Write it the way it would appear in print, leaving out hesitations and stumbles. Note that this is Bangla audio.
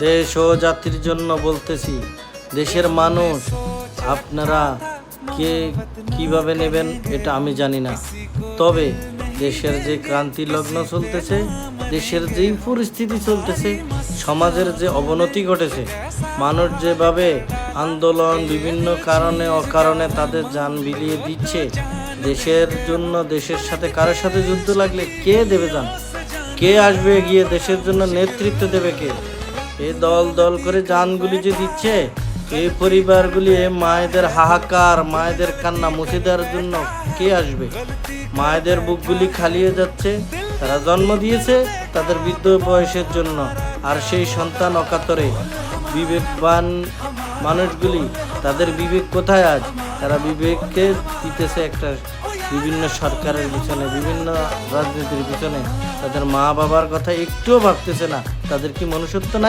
দেশ ও জাতির জন্য বলতেছি, দেশের মানুষ আপনারা কে কিভাবে নেবেন এটা আমি জানি না। তবে দেশের যে ক্রান্তি লগ্ন চলতেছে, দেশের যেই পরিস্থিতি চলতেছে, সমাজের যে অবনতি ঘটেছে, মানুষ যেভাবে আন্দোলন বিভিন্ন কারণে অকারণে তাদের জান বিলিয়ে দিচ্ছে, দেশের জন্য দেশের সাথে কারোর সাথে যুদ্ধ লাগলে কে দেবে জান? কে আসবে গিয়ে দেশের জন্য নেতৃত্ব দেবে কে? এই দল দল করে জানগুলি যে দিচ্ছে, এই পরিবারগুলি মায়েদের হাহাকার, মায়েদের কান্না মুছে দেওয়ার জন্য কে আসবে? মায়েদের বুকগুলি খালিয়ে যাচ্ছে, তারা জন্ম দিয়েছে তাদের বৃদ্ধ বয়সের জন্য, আর সেই সন্তান অকাতরে বিবেকবান মানুষগুলি, তাদের বিবেক কোথায় আজ? তারা বিবেককে দিতেছে একটা বিভিন্ন সরকারের পিছনে, বিভিন্ন রাজনীতির পিছনে, তাদের মা বাবার কথা একটুও ভাবতেছে না। তাদের কি মনুষ্যত্ব নাই?